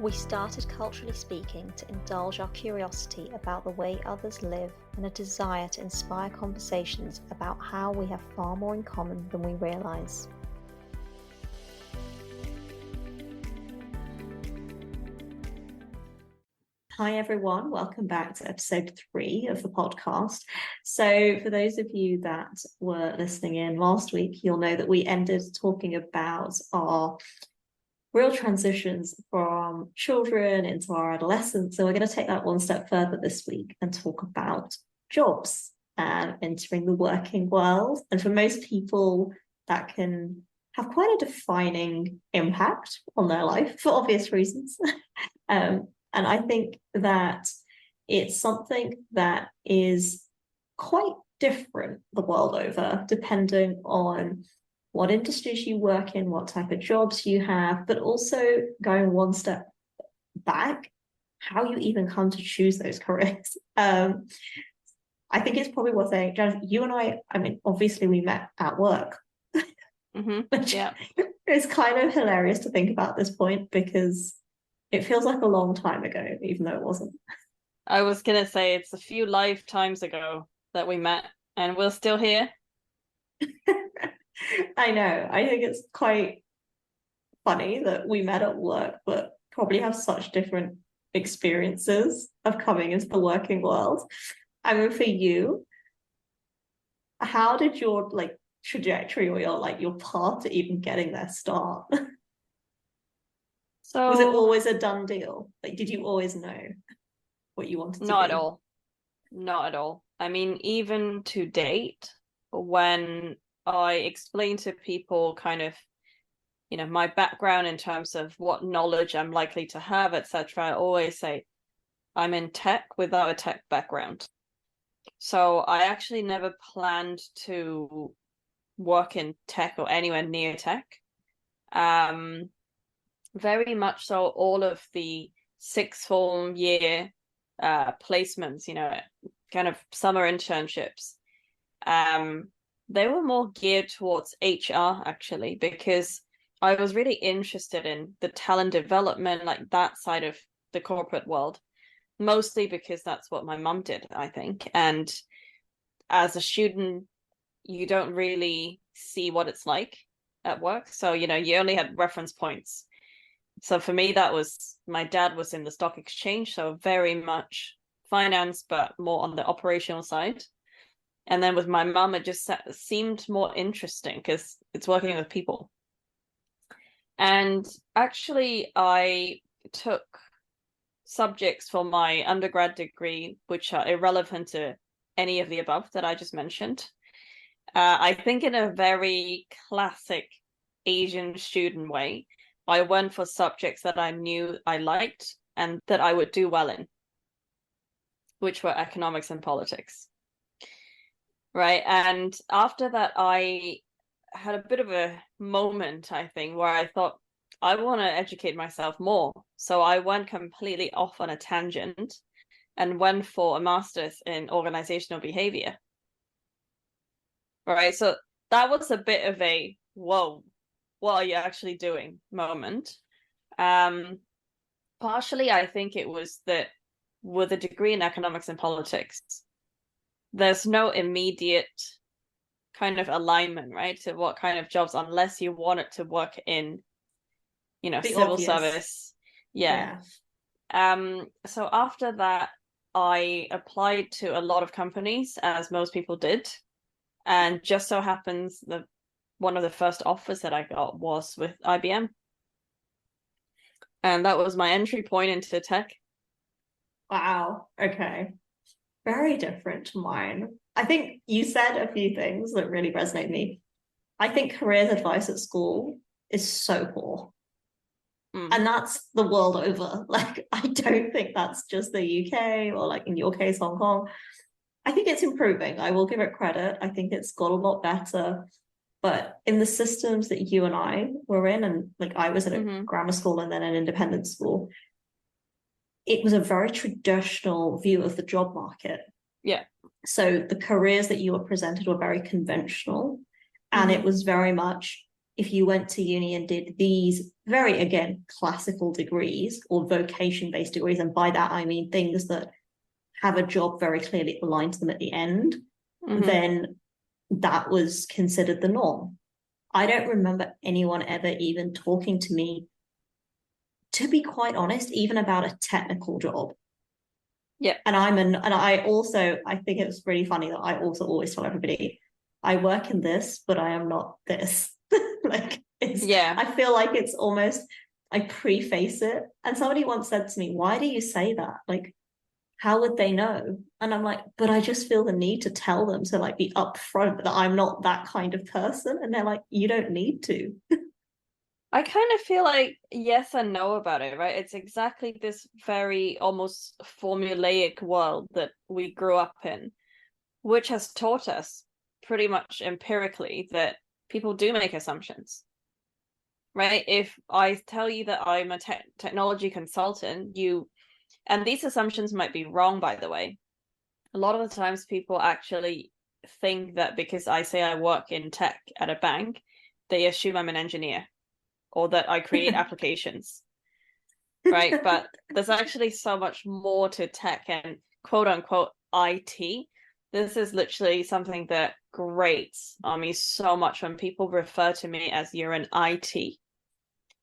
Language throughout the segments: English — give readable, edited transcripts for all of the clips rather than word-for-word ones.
We started Culturally Speaking to indulge our curiosity about the way others live and a desire to inspire conversations about how we have far more in common than we realise. Hi everyone, welcome back to episode 3 of the podcast. So for those of you that were listening in last week, you'll know that we ended talking about our real transitions from children into our adolescence. So we're going to take that one step further this week and talk about jobs and entering the working world. And for most people, that can have quite a defining impact on their life for obvious reasons. And I think that it's something that is quite different the world over, depending on what industries you work in, what type of jobs you have, but also going one step back, how you even come to choose those careers. I think it's probably worth saying, Jonathan, you and I mean, obviously we met at work, which is kind of hilarious to think about at this point because it feels like a long time ago, even though it wasn't. I was going to say it's a few lifetimes ago that we met and we're still here. I know. I think it's quite funny that we met at work, but probably have such different experiences of coming into the working world. I mean, for you, how did your trajectory or your path to even getting there start? So was it always a done deal? Like, did you always know what you wanted to do? Not at all. I mean, even to date, when I explain to people kind of, my background in terms of what knowledge I'm likely to have, etc., I always say I'm in tech without a tech background. So I actually never planned to work in tech or anywhere near tech. Very much so all of the sixth form year placements, kind of summer internships, they were more geared towards HR actually, because I was really interested in the talent development, like that side of the corporate world, mostly because that's what my mum did, I think. And as a student, you don't really see what it's like at work. So, you only had reference points. So for me, that was, my dad was in the stock exchange, so very much finance, but more on the operational side. And then with my mum, it just seemed more interesting because it's working with people. And actually, I took subjects for my undergrad degree, which are irrelevant to any of the above that I just mentioned. I think in a very classic Asian student way, I went for subjects that I knew I liked and that I would do well in, which were economics and politics. Right. And after that, I had a bit of a moment, I think, where I thought, I want to educate myself more. So I went completely off on a tangent and went for a master's in organizational behavior. Right. So that was a bit of a, whoa, what are you actually doing moment. Partially, I think it was that with a degree in economics and politics, there's no immediate kind of alignment, right, to what kind of jobs, unless you wanted to work in, civil service. Yeah. So after that, I applied to a lot of companies, as most people did. And just so happens that one of the first offers that I got was with IBM. And that was my entry point into tech. Wow. Okay. Very different to mine. I think you said a few things that really resonate with me. I think careers advice at school is so poor. And that's the world over. Like, I don't think that's just the UK or, like, in your case, Hong Kong. I think it's improving. I will give it credit. I think it's got a lot better. But in the systems that you and I were in, and like I was at a grammar school and then an independent school, it was a very traditional view of the job market. Yeah. So the careers that you were presented were very conventional. And it was very much, if you went to uni and did these very, again, classical degrees or vocation-based degrees, and by that I mean things that have a job very clearly aligned to them at the end, then that was considered the norm. I don't remember anyone ever even talking to me, to be quite honest, even about a technical job. Yeah. And I think it's really funny that I also always tell everybody, I work in this, but I am not this. Like I feel like it's almost, I preface it. And somebody once said to me, why do you say that? Like, how would they know? And I'm like, but I just feel the need to tell them, to like be upfront that I'm not that kind of person. And they're like, you don't need to. I kind of feel like yes and no about it, right? It's exactly this very almost formulaic world that we grew up in, which has taught us pretty much empirically that people do make assumptions, right? If I tell you that I'm a technology consultant, and these assumptions might be wrong, by the way. A lot of the times people actually think that because I say I work in tech at a bank, they assume I'm an engineer or that I create applications, right? But there's actually so much more to tech and quote unquote IT. This is literally something that grates on me so much when people refer to me as you're an IT.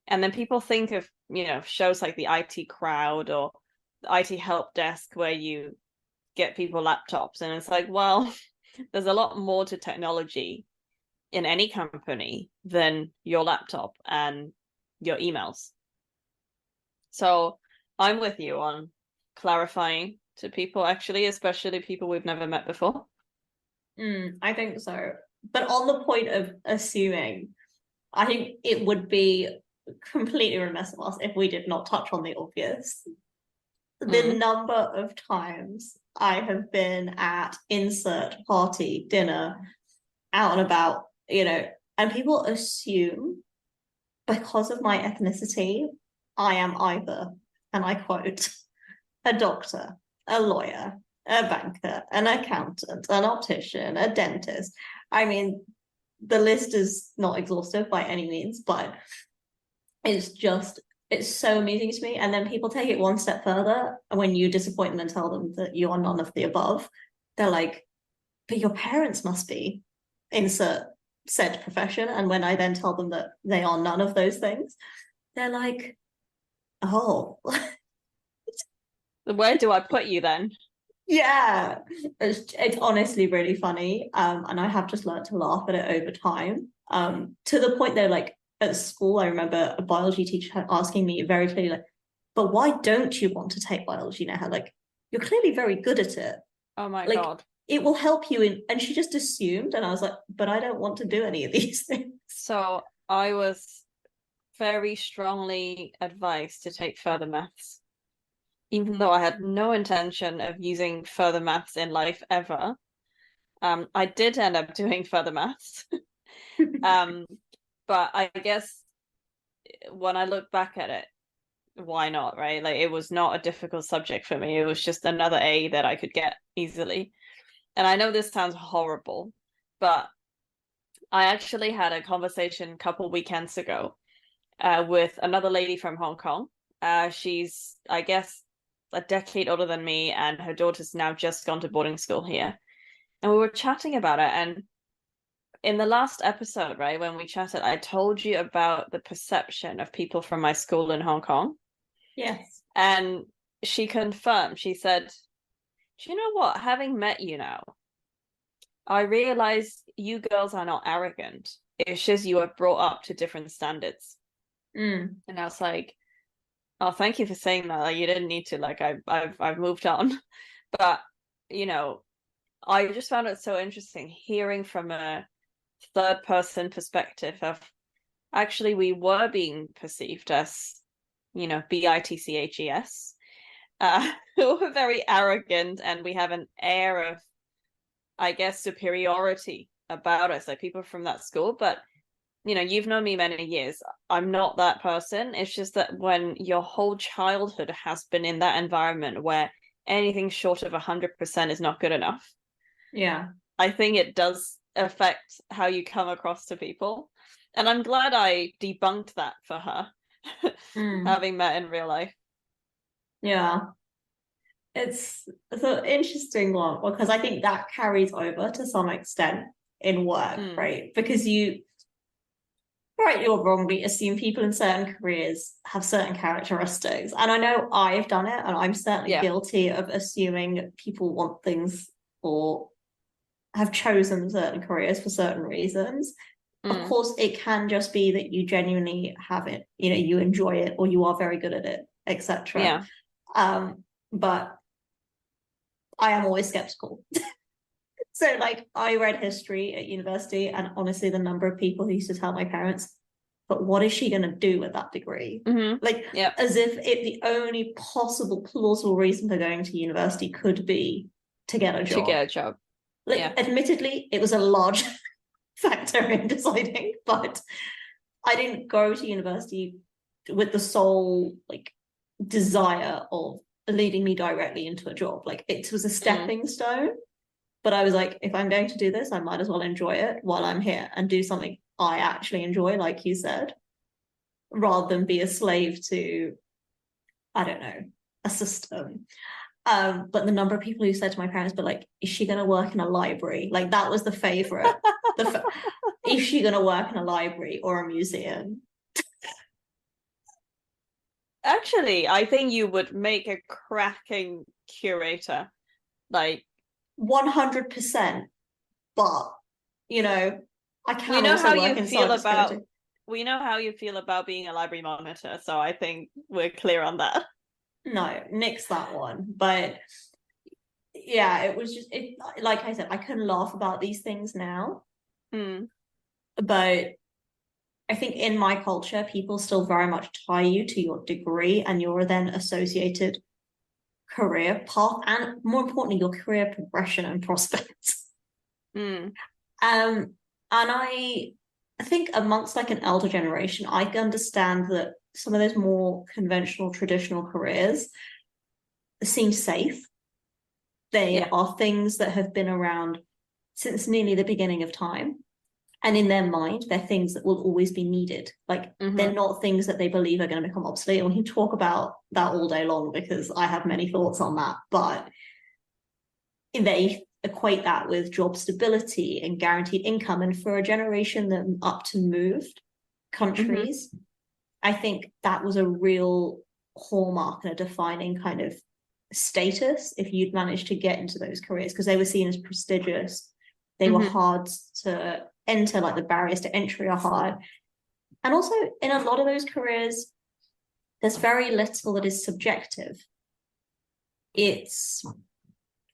And then people think of, shows like the IT Crowd or the IT Help Desk where you get people laptops. And it's like, well, there's a lot more to technology in any company than your laptop and your emails. So I'm with you on clarifying to people, actually, especially people we've never met before. I think so. But on the point of assuming, I think it would be completely remiss of us if we did not touch on the obvious. The number of times I have been at insert party, dinner, out and about, and people assume because of my ethnicity, I am either, and I quote, a doctor, a lawyer, a banker, an accountant, an optician, a dentist. I mean, the list is not exhaustive by any means, but it's so amusing to me. And then people take it one step further. When you disappoint them and tell them that you are none of the above, they're like, but your parents must be, insert said profession. And when I then tell them that they are none of those things, they're like, oh. Where do I put you then? Yeah, it's honestly really funny. And I have just learned to laugh at it over time. To the point though, like at school, I remember a biology teacher asking me very clearly, like, but why don't you want to take biology now? Like, you're clearly very good at it. Oh my like, God. It will help you in, and she just assumed, and I was like, but I don't want to do any of these things. So I was very strongly advised to take further maths, even though I had no intention of using further maths in life ever. I did end up doing further maths. But I guess when I look back at it, why not, right? Like it was not a difficult subject for me. It was just another A that I could get easily. And I know this sounds horrible, but I actually had a conversation a couple weekends ago with another lady from Hong Kong. She's, I guess, a decade older than me, and her daughter's now just gone to boarding school here. And we were chatting about it. And in the last episode, right, when we chatted, I told you about the perception of people from my school in Hong Kong. Yes. And she confirmed, she said, do you know what? Having met you now, I realize you girls are not arrogant. It's just you are brought up to different standards. And I was like, oh, thank you for saying that. Like, you didn't need to. Like, I've moved on. But I just found it so interesting hearing from a third person perspective of actually we were being perceived as, bitches. Who were very arrogant, and we have an air of, I guess, superiority about us, like people from that school. But you've known me many years. I'm not that person. It's just that when your whole childhood has been in that environment where anything short of 100% is not good enough. Yeah. I think it does affect how you come across to people. And I'm glad I debunked that for her, having met in real life. Yeah. It's an interesting one because I think that carries over to some extent in work, right? Because you, rightly or wrongly, assume people in certain careers have certain characteristics. And I know I've done it, and I'm certainly guilty of assuming people want things or have chosen certain careers for certain reasons. Of course, it can just be that you genuinely have it, you enjoy it, or you are very good at it, etc. But I am always skeptical. So, like, I read history at university, and honestly, the number of people who used to tell my parents, but what is she going to do with that degree? Like, as if the only possible plausible reason for going to university could be to get a job. Like, admittedly, it was a large factor in deciding, but I didn't go to university with the sole, like, desire of leading me directly into a job. Like, it was a stepping stone. But I was like, if I'm going to do this, I might as well enjoy it while I'm here and do something I actually enjoy, like you said, rather than be a slave to, I don't know, a system. But the number of people who said to my parents, but like, is she going to work in a library? Like, that was the favorite. Is she going to work in a library or a museum? Actually, I think you would make a cracking curator. Like, 100%. But, I can we know also how work you in feel cybersecurity. about we know how you feel about being a library monitor, so I think we're clear on that. No, nix that one. But yeah, it was just like I said, I can laugh about these things now. But I think in my culture, people still very much tie you to your degree and your then associated career path, and more importantly, your career progression and prospects. And I think amongst like an elder generation, I understand that some of those more conventional, traditional careers seem safe. They are things that have been around since nearly the beginning of time. And in their mind, they're things that will always be needed. Like, they're not things that they believe are going to become obsolete. And we can talk about that all day long because I have many thoughts on that. But they equate that with job stability and guaranteed income. And for a generation that up to moved countries, I think that was a real hallmark and a defining kind of status if you'd managed to get into those careers, because they were seen as prestigious. They were hard to enter, like the barriers to entry are hard. And also in a lot of those careers, there's very little that is subjective. It's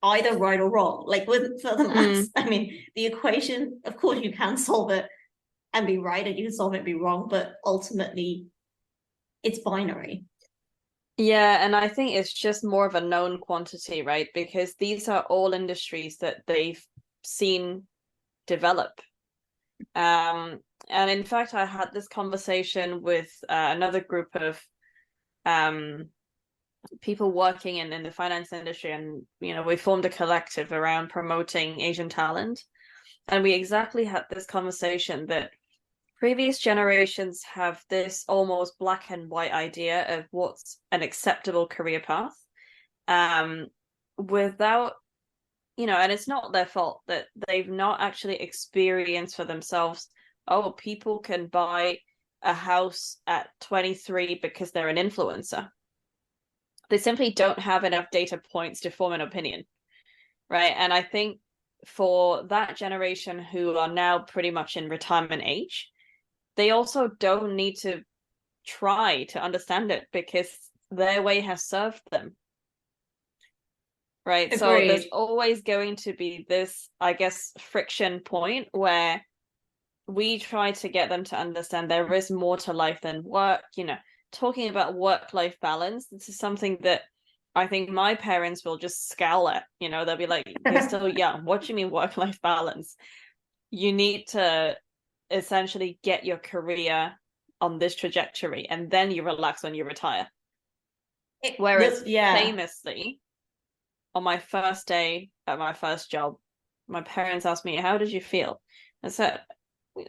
either right or wrong. Like for the maths, I mean, the equation, of course, you can solve it and be right, and you can solve it and be wrong, but ultimately it's binary. Yeah, and I think it's just more of a known quantity, right? Because these are all industries that they've seen develop. And in fact, I had this conversation with another group of people working in the finance industry, and we formed a collective around promoting Asian talent. And we exactly had this conversation that previous generations have this almost black and white idea of what's an acceptable career path, without, and it's not their fault that they've not actually experienced for themselves, oh, people can buy a house at 23 because they're an influencer. They simply don't have enough data points to form an opinion, right? And I think for that generation who are now pretty much in retirement age, they also don't need to try to understand it because their way has served them. Right. Agreed. So there's always going to be this, I guess, friction point where we try to get them to understand there is more to life than work. Talking about work-life balance, this is something that I think my parents will just scowl at. They'll be like, you're still young. What do you mean work-life balance? You need to essentially get your career on this trajectory, and then you relax when you retire. Whereas famously, on my first day at my first job, my parents asked me, how did you feel? I said,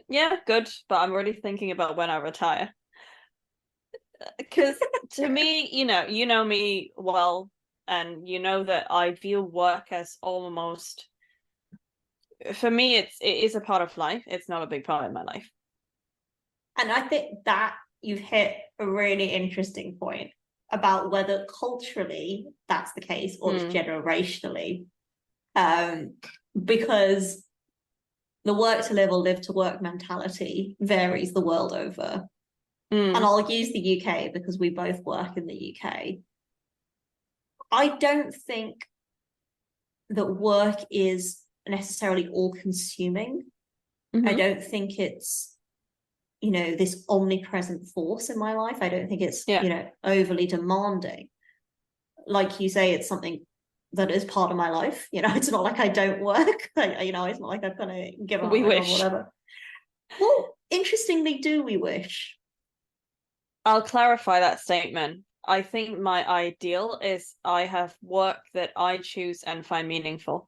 Yeah, good, but I'm really thinking about when I retire. Because to me, you know me well, and you know that I view work as almost, for me, it is a part of life. It's not a big part of my life. And I think that you've hit a really interesting point about whether culturally that's the case or just Mm, generationally. Um, because the work to live or live to work mentality varies the world over. And mm, I'll use the UK because we both work in the UK. I don't think that work is necessarily all consuming. I mm-hmm. don't think it's, this omnipresent force in my life. I don't think it's, Yeah, overly demanding. Like you say, it's something that is part of my life. It's not like I don't work. It's not like I've kind of given up we my job or wish. whatever. Well, interestingly, do we wish? I'll clarify that statement. I think my ideal is I have work that I choose and find meaningful.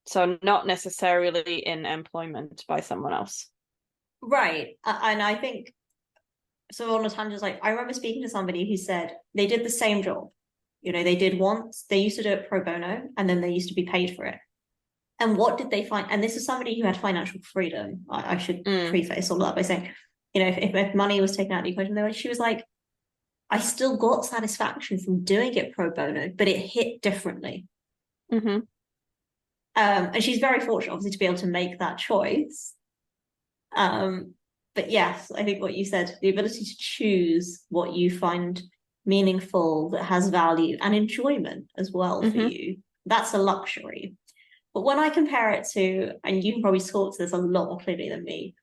So not necessarily in employment by someone else. Right. And I think so on a tangent, like I remember speaking to somebody who said they did the same job. They did once, they used to do it pro bono and then they used to be paid for it. And what did they find? And this is somebody who had financial freedom. I should Mm, preface all that by saying, if money was taken out of the equation, she was like, I still got satisfaction from doing it pro bono, but it hit differently. mm-hmm. And she's very fortunate, obviously, to be able to make that choice. Um, but yes, I think what you said, the ability to choose what you find meaningful, that has value and enjoyment as well for Mm-hmm. you, that's a luxury. But when I compare it to, and you can probably talk to this a lot more clearly than me,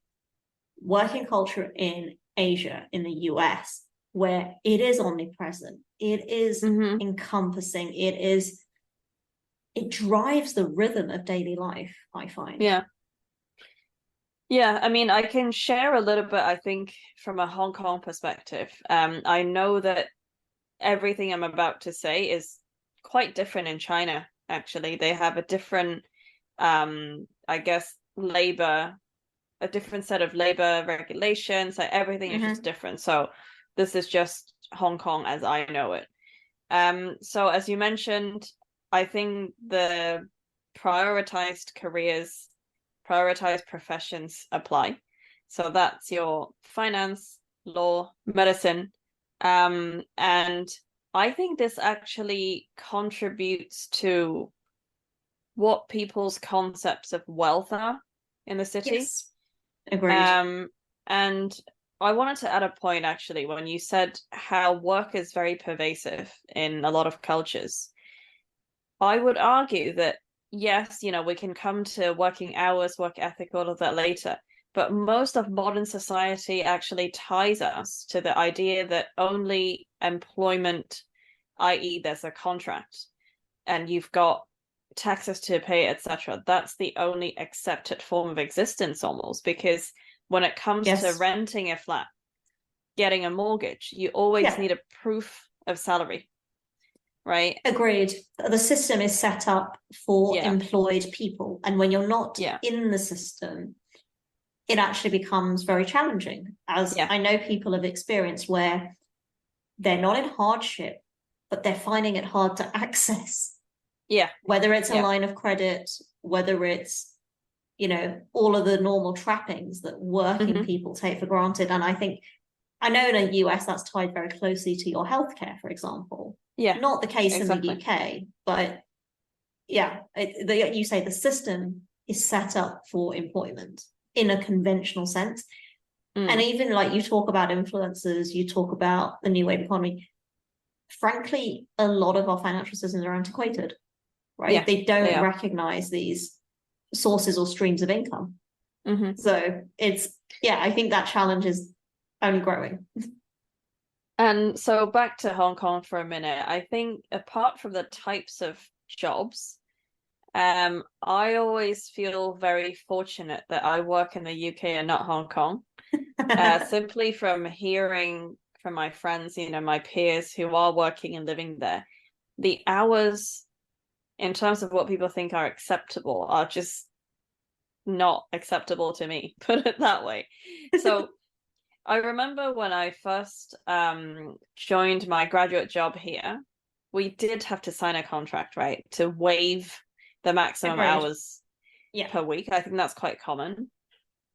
working culture in Asia, in the US, where it is omnipresent, it is Mm-hmm. encompassing, it drives the rhythm of daily life, I find. Yeah. Yeah, I mean, I can share a little bit, I think, from a Hong Kong perspective. I know that everything I'm about to say is quite different in China, actually. They have a different, I guess, a different set of labor regulations. Like everything is just Mm-hmm. different. So this is just Hong Kong as I know it. So as you mentioned, I think the prioritized careers, prioritized professions apply. So that's your finance, law, medicine. And I think this actually contributes to what people's concepts of wealth are in the city. Yes, agreed. Um, and I wanted to add a point actually when you said how work is very pervasive in a lot of cultures. I would argue that yes, we can come to working hours, work ethic, all of that later. But most of modern society actually ties us to the idea that only employment, i.e., there's a contract and you've got taxes to pay, etc. That's the only accepted form of existence almost, because when it comes to Yes. renting a flat, getting a mortgage, you always Yeah, need a proof of salary, right? agreed. The system is set up for Yeah, employed people. And when you're not yeah, in the system, it actually becomes very challenging, as yeah, I know people have experienced where they're not in hardship, but they're finding it hard to access, yeah, whether it's a yeah. line of credit, whether it's, all of the normal trappings that working Hmm. people take for granted. And I think, I know in the US that's tied very closely to your healthcare, for example. Yeah, Not the case in the exactly. UK, but yeah, you say the system is set up for employment in a conventional sense. And Mm, even like you talk about influencers, you talk about the new wave economy. Frankly, a lot of our financial systems are antiquated, right? yeah, They they don't are. recognize these sources or streams of income. Hmm. So yeah, I think that challenge is only growing. And so back to Hong Kong for a minute. I think apart from the types of jobs, I always feel very fortunate that I work in the UK and not Hong Kong. Simply from hearing from my friends, my peers who are working and living there, the hours in terms of what people think are acceptable are just not acceptable to me, put it that way. So I remember when I first joined my graduate job here, we did have to sign a contract, right, to waive the maximum Agreed. hours Yeah. per week. I think that's quite common.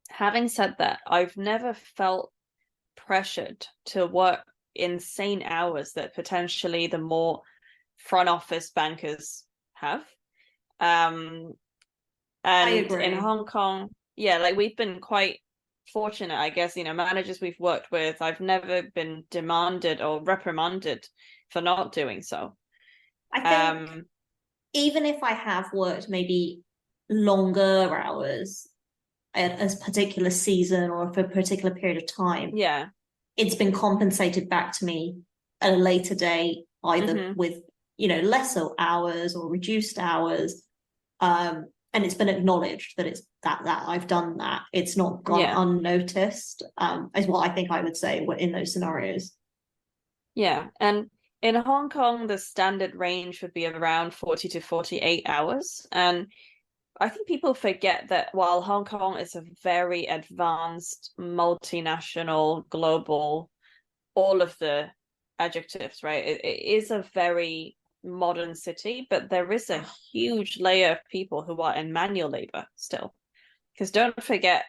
Having said that, I've never felt pressured to work insane hours that potentially the more front office bankers have. Um, I and in agree. Hong Kong, yeah, like we've been quite fortunate, I guess, managers we've worked with, I've never been demanded or reprimanded for not doing so. I think Um, even if I have worked maybe longer hours at a particular season or for a particular period of time, yeah. it's been compensated back to me at a later date, either Mm-hmm. with, lesser hours or reduced hours. And it's been acknowledged that it's that I've done that. It's not gone Yeah. unnoticed, is what I think I would say in those scenarios. Yeah. And in Hong Kong, the standard range would be around 40 to 48 hours. And I think people forget that while Hong Kong is a very advanced, multinational, global, all of the adjectives, right? It is a very modern city, but there is a huge layer of people who are in manual labor still. Because don't forget,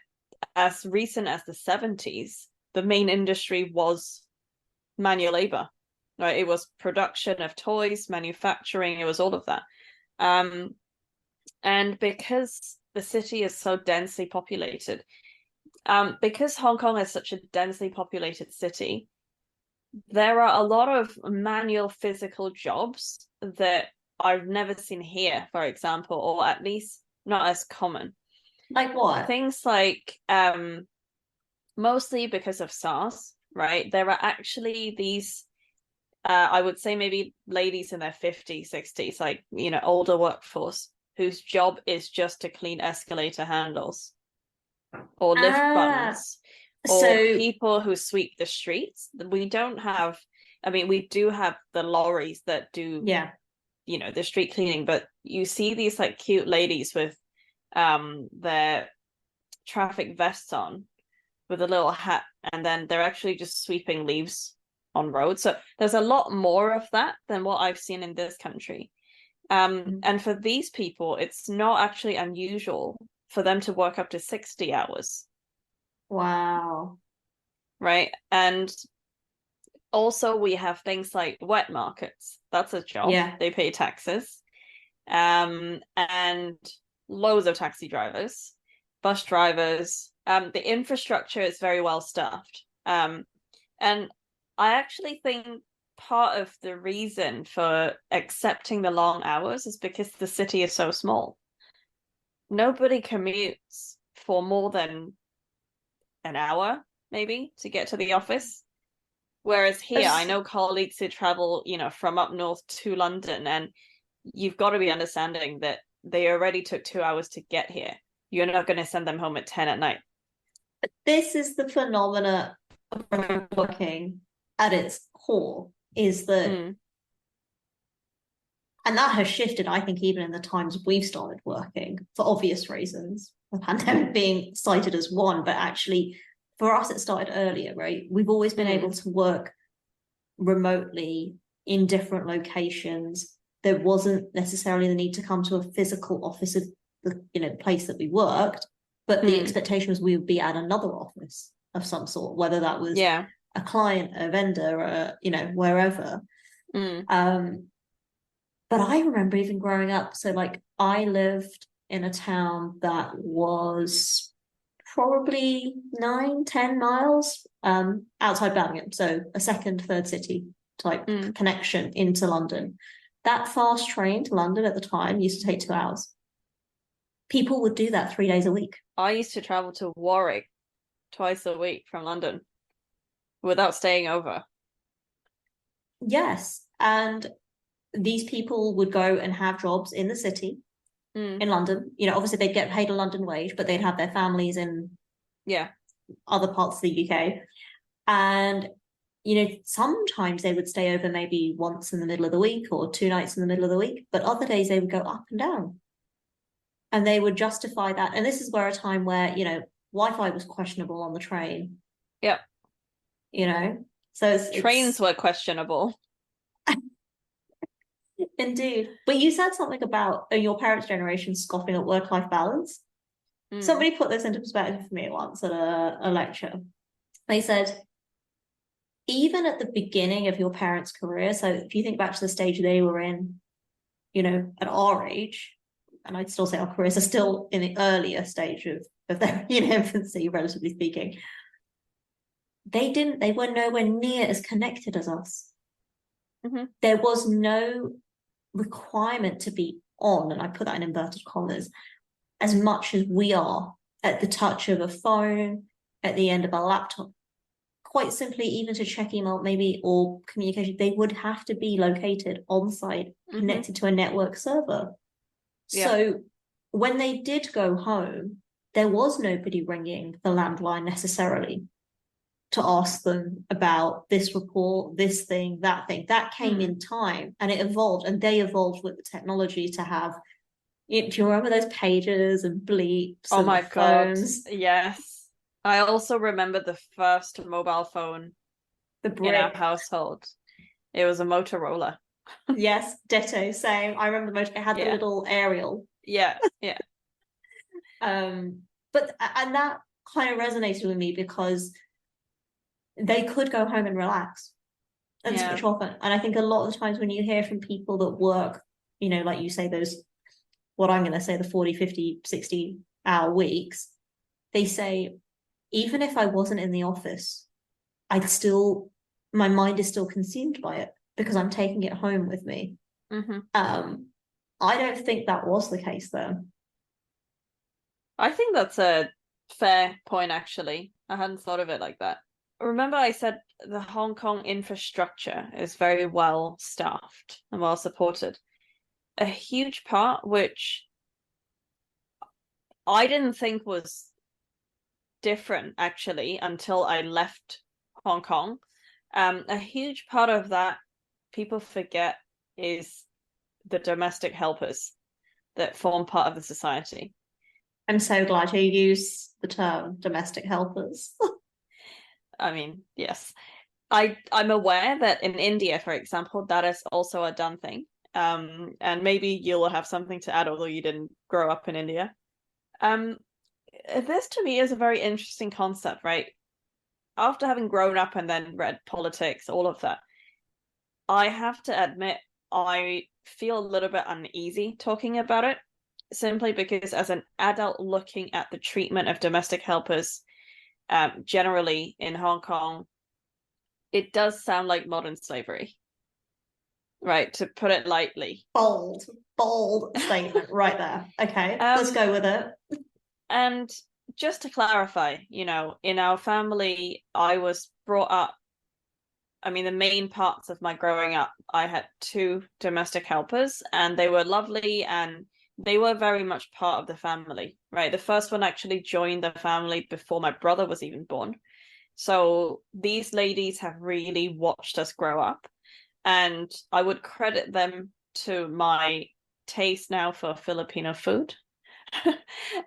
as recent as the 70s, the main industry was manual labor, right? It was production of toys, manufacturing, it was all of that. Um, and because the city is so densely populated, because Hong Kong is such a densely populated city, there are a lot of manual physical jobs that I've never seen here, for example, or at least not as common. Like what? Things like mostly because of SARS, right? There are actually these I would say maybe ladies in their 50s, 60s, like, older workforce whose job is just to clean escalator handles or lift Ah, buttons or so people who sweep the streets. We don't have, I mean, we do have the lorries that do, yeah. the street cleaning, but you see these like cute ladies with their traffic vests on with a little hat, and then they're actually just sweeping leaves on roads. So there's a lot more of that than what I've seen in this country. And for these people, it's not actually unusual for them to work up to 60 hours, Wow. right? And also we have things like wet markets. That's a job. Yeah. They pay taxes. And loads of taxi drivers, bus drivers. The infrastructure is very well staffed. And I actually think part of the reason for accepting the long hours is because the city is so small. Nobody commutes for more than an hour, maybe, to get to the office. Whereas here, I know colleagues who travel, from up north to London, and you've got to be understanding that they already took 2 hours to get here. You're not going to send them home at 10 at night. This is the phenomena of remote working at its core, is that, Mm, and that has shifted, I think, even in the times we've started working for obvious reasons, the pandemic being cited as one, but actually for us, it started earlier, right? We've always been able to work remotely in different locations. There wasn't necessarily the need to come to a physical office of the place that we worked, but the mm, expectation was we would be at another office of some sort, whether that was yeah. a client, a vendor, wherever. Mm, But I remember even growing up, so like I lived in a town that was probably 9, 10 miles outside Birmingham, so a second, third city type mm. connection into London. That fast train to London at the time used to take 2 hours. People would do that 3 days a week. I used to travel to Warwick twice a week from London without staying over. Yes. And these people would go and have jobs in the city Mm, in London. Obviously they'd get paid a London wage, but they'd have their families in yeah. other parts of the UK. And sometimes they would stay over maybe once in the middle of the week or 2 nights in the middle of the week, but other days they would go up and down. And they would justify that. And this is where a time where, Wi-Fi was questionable on the train. Yep. So trains were questionable. Indeed. But you said something about your parents' generation scoffing at work-life balance. Somebody put this into perspective for me once at a lecture. They said, even at the beginning of your parents' career, so if you think back to the stage they were in, at our age, and I'd still say our careers are still in the earlier stage of their infancy, relatively speaking, they were nowhere near as connected as us. There was no requirement to be on, and I put that in inverted commas, as much as we are at the touch of a phone, at the end of a laptop. Quite simply, even to check email, maybe, or communication, they would have to be located on site, connected to a network server. Yeah. So when they did go home, there was nobody ringing the landline necessarily to ask them about this report, this thing, that thing. That came in time, and it evolved, and they evolved with the technology to have. Do you remember those pages and bleeps? Oh and my the God. phones? Yes. I also remember the first mobile phone in our household. It was a Motorola. Yes, ditto, same. I remember it had the little aerial. Yeah. But that kind of resonated with me because they could go home and relax and switch off. And I think a lot of the times when you hear from people that work, like you say, those, what I'm going to say, the 40, 50, 60-hour weeks, they say, even if I wasn't in the office, my mind is still consumed by it because I'm taking it home with me. I don't think that was the case, though. I think that's a fair point, actually. I hadn't thought of it like that. Remember I said the Hong Kong infrastructure is very well staffed and well supported. A huge part, which I didn't think was different, actually, until I left Hong Kong. A huge part of that people forget is the domestic helpers that form part of the society. I'm so glad you use the term domestic helpers. I mean, yes. I'm aware that in India, for example, that is also a done thing. And maybe you'll have something to add, although you didn't grow up in India. This to me is a very interesting concept, right? After having grown up and then read politics, all of that, I have to admit I feel a little bit uneasy talking about it, simply because as an adult looking at the treatment of domestic helpers generally in Hong Kong, it does sound like modern slavery, right? To put it lightly. Bold statement right there. Okay, let's go with it. And just to clarify, in our family, I was brought up. I mean, the main parts of my growing up, I had two domestic helpers, and they were lovely, and they were very much part of the family, right? The first one actually joined the family before my brother was even born. So these ladies have really watched us grow up, and I would credit them to my taste now for Filipino food.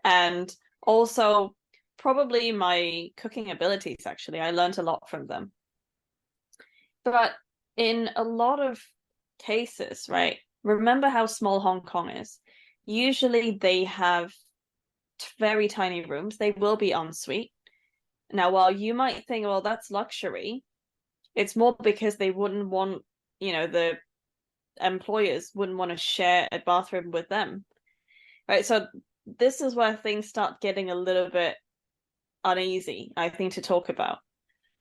And also probably my cooking abilities, actually. I learned a lot from them. But in a lot of cases, right, remember how small Hong Kong is. Usually they have very tiny rooms. They will be en suite. Now, while you might think, well, that's luxury, it's more because they wouldn't want, the employers wouldn't want to share a bathroom with them. Right. So this is where things start getting a little bit uneasy, I think, to talk about.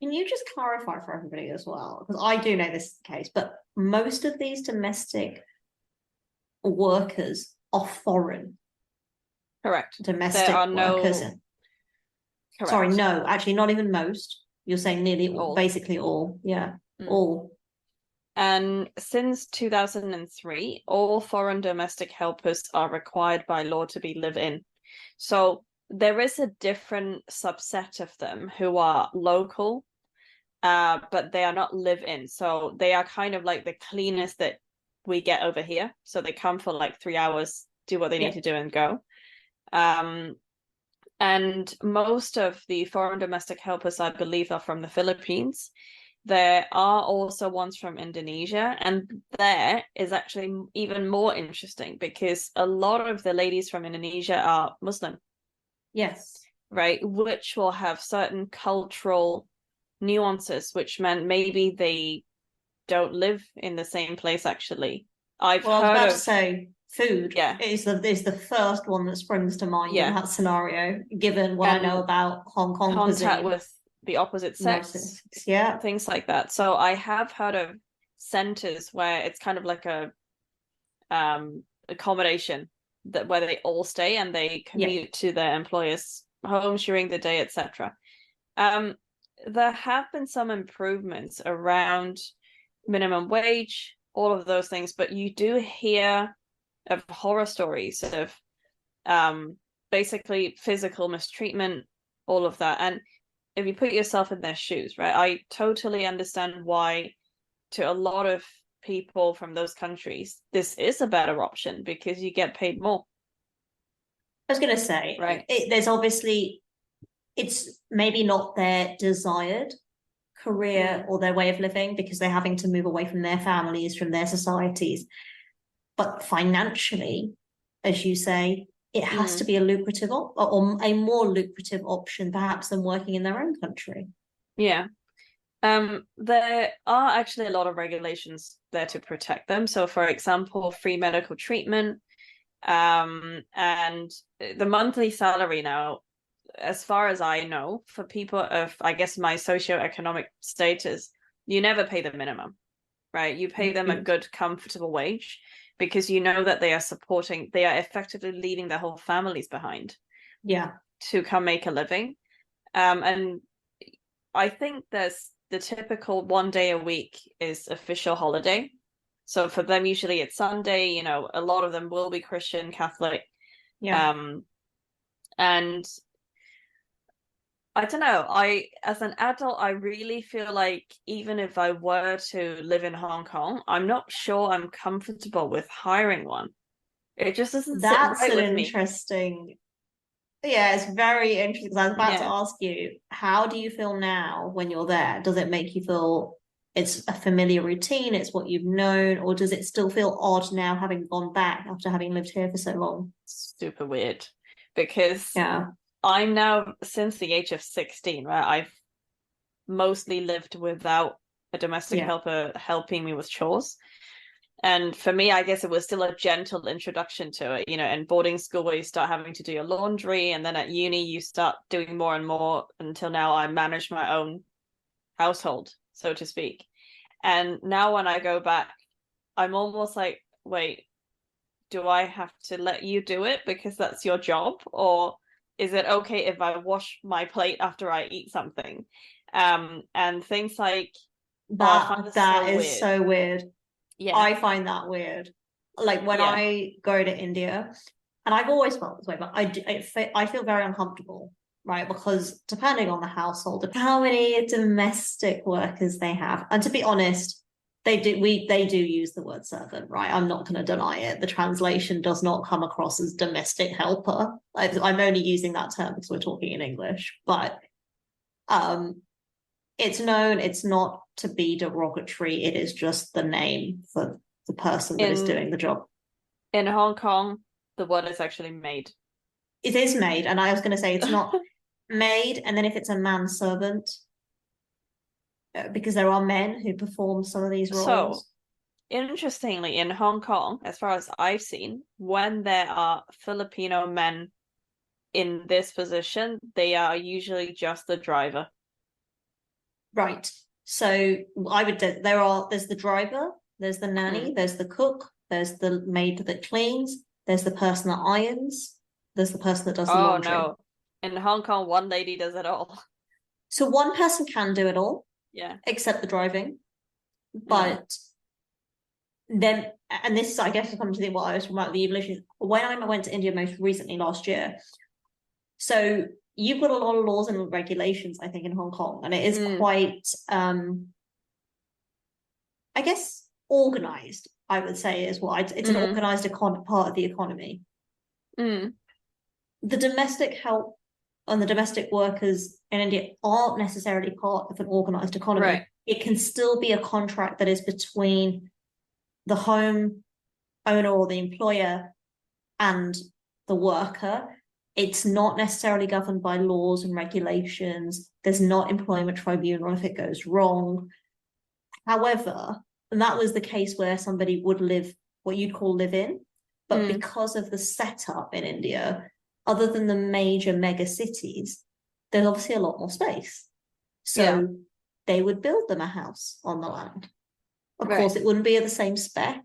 Can you just clarify for everybody as well? Because I do know this is the case, but most of these domestic workers are foreign. Correct. Domestic workers. Correct. Sorry, no, actually, not even most. You're saying nearly all, basically all. Yeah, all. And since 2003, all foreign domestic helpers are required by law to be live-in. So there is a different subset of them who are local, but they are not live-in. So they are kind of like the cleaners that we get over here. So they come for like 3 hours, do what they need to do and go. And most of the foreign domestic helpers, I believe, are from the Philippines. There are also ones from Indonesia, and there is actually even more interesting because a lot of the ladies from Indonesia are Muslim. Yes. Right, which will have certain cultural nuances, which meant maybe they don't live in the same place actually. I've Well, I was heard about to of, say food yeah, is the first one that springs to mind in yeah, that scenario, given what I know and about Hong Kong contact cuisine. with the opposite sex, Notice. Yeah. things like that. So I have heard of centers where it's kind of like a accommodation that where they all stay and they Yeah. commute to their employers' homes during the day, etc. Um, there have been some improvements around minimum wage, all of those things, but you do hear of horror stories of um, basically physical mistreatment, all of that. And if you put yourself in their shoes, right, I totally understand why to a lot of people from those countries, this is a better option because you get paid more. I was going to say, Right. there's obviously, it's maybe not their desired career or their way of living because they're having to move away from their families, from their societies. But financially, as you say, it has to be a lucrative or a more lucrative option, perhaps, than working in their own country. Yeah. There are actually a lot of regulations there to protect them. So, for example, free medical treatment, and the monthly salary now, as far as I know, for people of, I guess, my socioeconomic status, you never pay the minimum, right? You pay them a good, comfortable wage because you know that they are effectively leaving their whole families behind. Yeah. To come make a living. And I think there's the typical 1 day a week is official holiday. So for them, usually it's Sunday, a lot of them will be Christian, Catholic. Yeah. And I don't know, as an adult, I really feel like even if I were to live in Hong Kong, I'm not sure I'm comfortable with hiring one. It just doesn't sit That's right an with me. interesting. Yeah, it's very interesting. I was about to Yeah. ask you, how do you feel now when you're there? Does it make you feel it's a familiar routine, it's what you've known, or does it still feel odd now having gone back after having lived here for so long? Super weird because Yeah. I'm now since the age of 16, right? I've mostly lived without a domestic Yeah. helper helping me with chores. And for me, I guess it was still a gentle introduction to it, in boarding school where you start having to do your laundry, and then at uni you start doing more and more until now I manage my own household, so to speak. And now when I go back, I'm almost like, wait, do I have to let you do it because that's your job? Or is it okay if I wash my plate after I eat something? And things like, oh, I find this That so is weird. so weird. Yeah. I find that weird. Like when Yeah. I go to India, and I've always felt this way, but I feel very uncomfortable, right? Because depending on the household, how many domestic workers they have, and to be honest, they do use the word servant, right? I'm not going to deny it. The translation does not come across as domestic helper. I'm only using that term because we're talking in English, but um, it's known. It's not to be derogatory. It is just the name for the person that is In doing the job. in Hong Kong, the word is actually made. It is made, and I was going to say it's not made, and then if it's a manservant, because there are men who perform some of these So, roles. interestingly, in Hong Kong, as far as I've seen, when there are Filipino men in this position, they are usually just the driver. Right. So there's the driver, there's the nanny, there's the cook, there's the maid that cleans, there's the person that irons, there's the person that does the Oh laundry. no. In Hong Kong, one lady does it all. So one person can do it all, Yeah. except the driving. But then, and this is, I guess, come to what I was talking about the evolution. When I went to India most recently last year, so you've got a lot of laws and regulations, I think, in Hong Kong, and it is quite, I guess, organized. I would say is what it's an organized part of the economy. the domestic help and the domestic workers in India aren't necessarily part of an organized economy. Right. It can still be a contract that is between the home owner or the employer and the worker. It's not necessarily governed by laws and regulations. There's not employment tribunal if it goes wrong. However, and that was the case where somebody would live what you'd call live in, but because of the setup in India, other than the major mega cities, there's obviously a lot more space. So they would build them a house on the land. Of course, it wouldn't be of the same spec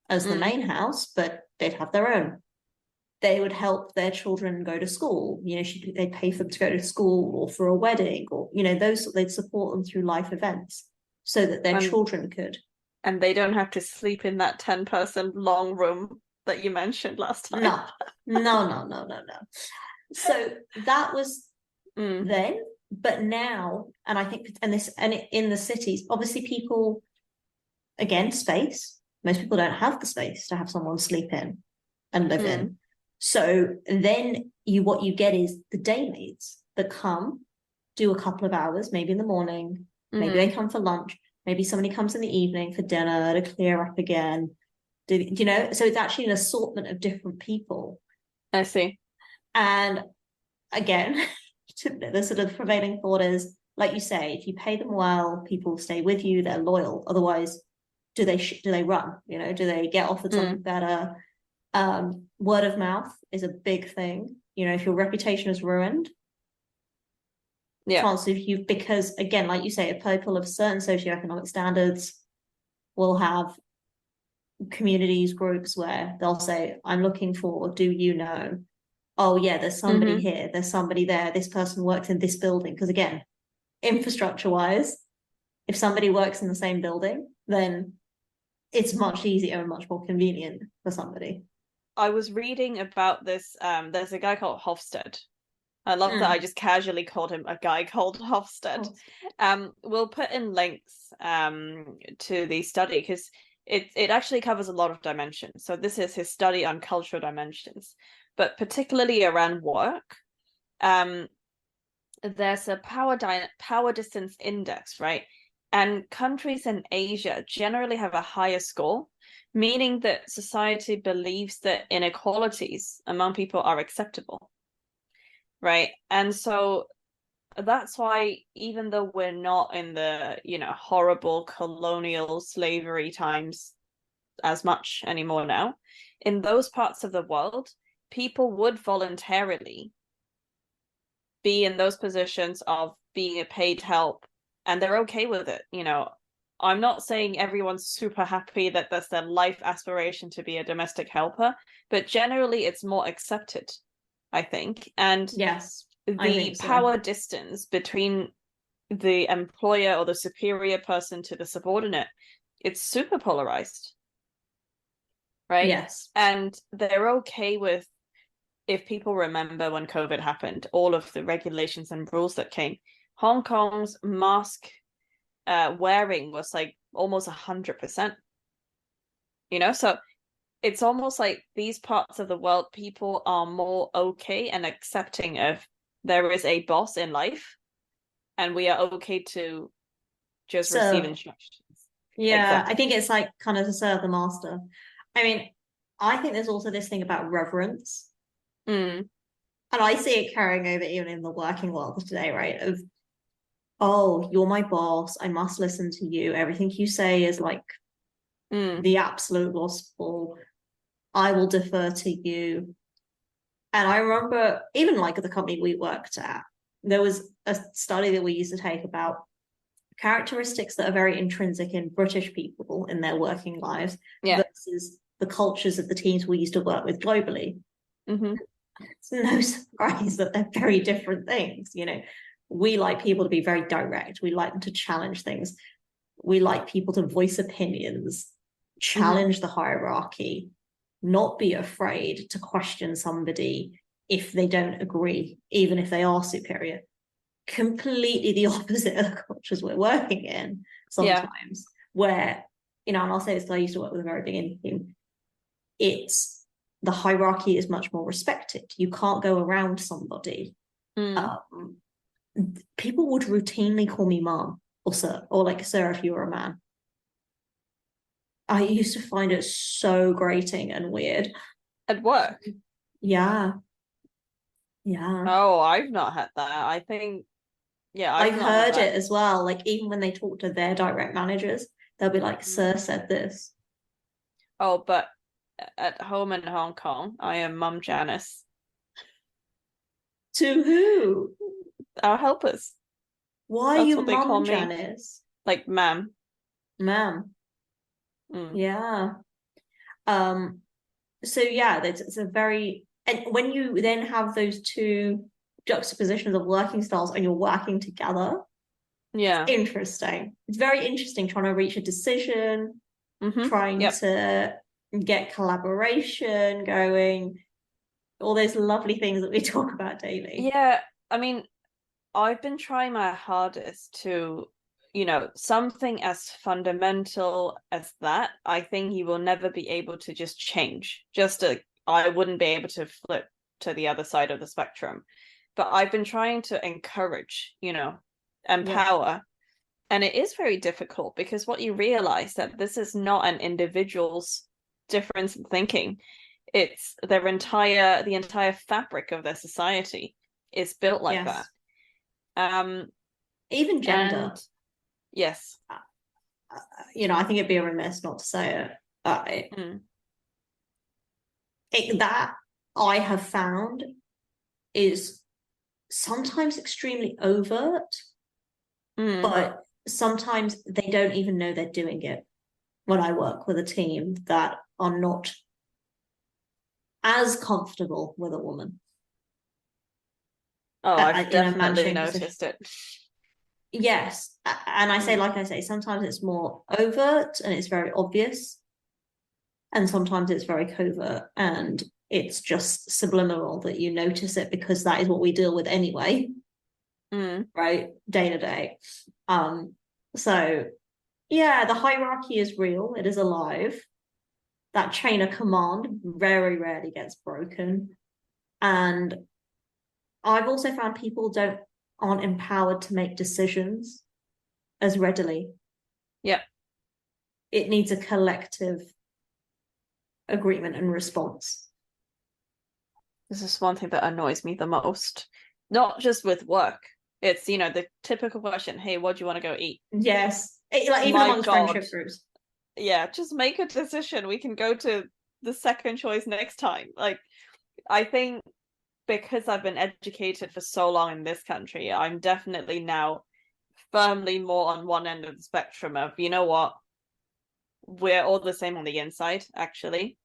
as the main house, but they'd have their own. They would help their children go to school. They'd pay for them to go to school or for a wedding, or they'd support them through life events so that their children could. And they don't have to sleep in that 10-person long room that you mentioned last time. No. So that was then, but now, and I think, in the cities, obviously people, again, space. Most people don't have the space to have someone sleep in and live in. So then what you get is the day maids that come, do a couple of hours, maybe in the morning, maybe they come for lunch, maybe somebody comes in the evening for dinner to clear up again. So it's actually an assortment of different people. I see. And again, the sort of prevailing thought is, like you say, if you pay them well, people stay with you, they're loyal. Otherwise, do they run? Do they get offered something better? Word of mouth is a big thing. If your reputation is ruined, chance of you, because again, like you say, people of certain socioeconomic standards will have communities, groups where they'll say, I'm looking for, do you know? Oh yeah, there's somebody here, there's somebody there, this person works in this building. Because again, infrastructure wise, if somebody works in the same building, then it's much easier and much more convenient for somebody. I was reading about this. There's a guy called Hofstede. I love that I just casually called him a guy called Hofstede. We'll put in links to the study because it actually covers a lot of dimensions. So this is his study on cultural dimensions, but particularly around work. There's a power distance index, right? And countries in Asia generally have a higher score, meaning that society believes that inequalities among people are acceptable, right? And so that's why, even though we're not in the, horrible colonial slavery times as much anymore now, in those parts of the world, people would voluntarily be in those positions of being a paid help, and they're okay with it. I'm not saying everyone's super happy that that's their life aspiration to be a domestic helper, but generally it's more accepted, I think. And yes, the power distance between the employer or the superior person to the subordinate, it's super polarized, right? Yes. And they're okay with, if people remember when COVID happened, all of the regulations and rules that came. Hong Kong's mask wearing was like almost 100%. So it's almost like these parts of the world, people are more okay and accepting of there is a boss in life, and we are okay to just receive instructions. Yeah, exactly. I think it's like kind of to serve the master. I mean, I think there's also this thing about reverence. And I see it carrying over even in the working world today, right? Of, oh, you're my boss, I must listen to you. Everything you say is like the absolute gospel. I will defer to you. And I remember, even like at the company we worked at, there was a study that we used to take about characteristics that are very intrinsic in British people in their working lives versus the cultures of the teams we used to work with globally. It's no surprise that they're very different things. We like people to be very direct. We like them to challenge things. We like people to voice opinions, challenge the hierarchy, not be afraid to question somebody if they don't agree, even if they are superior. Completely the opposite of the cultures we're working in sometimes, where, and I'll say this because I used to work with a very big Indian team. It's the hierarchy is much more respected. You can't go around somebody. People would routinely call me mom or sir, or like sir if you were a man. I used to find it so grating and weird. At work? Yeah. Oh, I've not had that. I think, yeah, I've not had heard that. it as well. Like even when they talk to their direct managers, they'll be like, sir said this. Oh, but at home in Hong Kong, I am Mum Janice. To who? Our helpers. Why are That's you what they call Mum me. Janice? Like, ma'am. Ma'am. Yeah. So yeah, it's a very, and when you then have those two juxtapositions of working styles and you're working together, yeah, it's interesting. It's very interesting trying to reach a decision, trying to get collaboration going, all those lovely things that we talk about daily. Yeah, I mean, I've been trying my hardest to, something as fundamental as that, I think you will never be able to just change. I wouldn't be able to flip to the other side of the spectrum. But I've been trying to encourage, empower. And it is very difficult because what you realize that this is not an individual's difference in thinking. It's the entire fabric of their society is built like that. Even gender. Yes. I think it'd be remiss not to say it. That I have found is sometimes extremely overt, but sometimes they don't even know they're doing it. When I work with a team that are not as comfortable with a woman. Oh, I've definitely noticed it. Yes. And I say, sometimes it's more overt and it's very obvious. And sometimes it's very covert and it's just subliminal that you notice it because that is what we deal with anyway. Right? Day to day. So yeah, the hierarchy is real. It is alive. That chain of command very rarely gets broken. And I've also found people aren't empowered to make decisions as readily. Yeah. It needs a collective agreement and response. This is one thing that annoys me the most. Not just with work. It's, the typical question, hey, what do you want to go eat? Yes. Even amongst friendship groups. Yeah, just make a decision. We can go to the second choice next time. Like, I think because I've been educated for so long in this country, I'm definitely now firmly more on one end of the spectrum of, you know what? We're all the same on the inside, actually.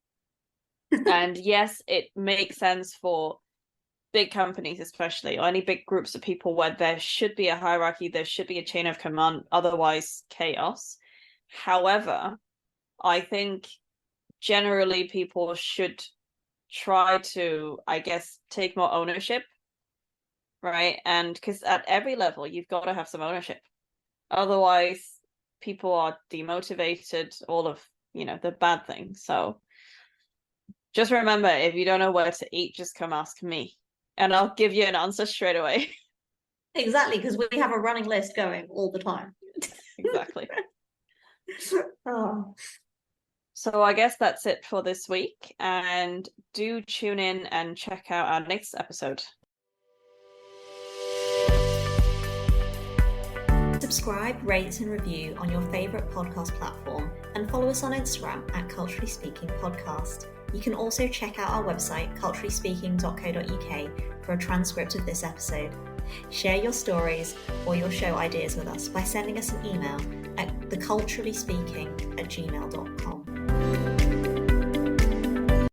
And yes, it makes sense for big companies, especially, or any big groups of people where there should be a hierarchy, there should be a chain of command, otherwise chaos. However, I think generally people should try to, I guess, take more ownership, right? And because at every level, you've got to have some ownership. Otherwise, people are demotivated, all of, the bad things. So just remember, if you don't know where to eat, just come ask me. And I'll give you an answer straight away. Exactly, because we have a running list going all the time. Exactly. So I guess that's it for this week. And do tune in and check out our next episode. Subscribe, rate, and review on your favourite podcast platform and follow us on Instagram at Culturally Speaking Podcast. You can also check out our website, culturallyspeaking.co.uk, for a transcript of this episode. Share your stories or your show ideas with us by sending us an email at theculturallyspeaking@gmail.com.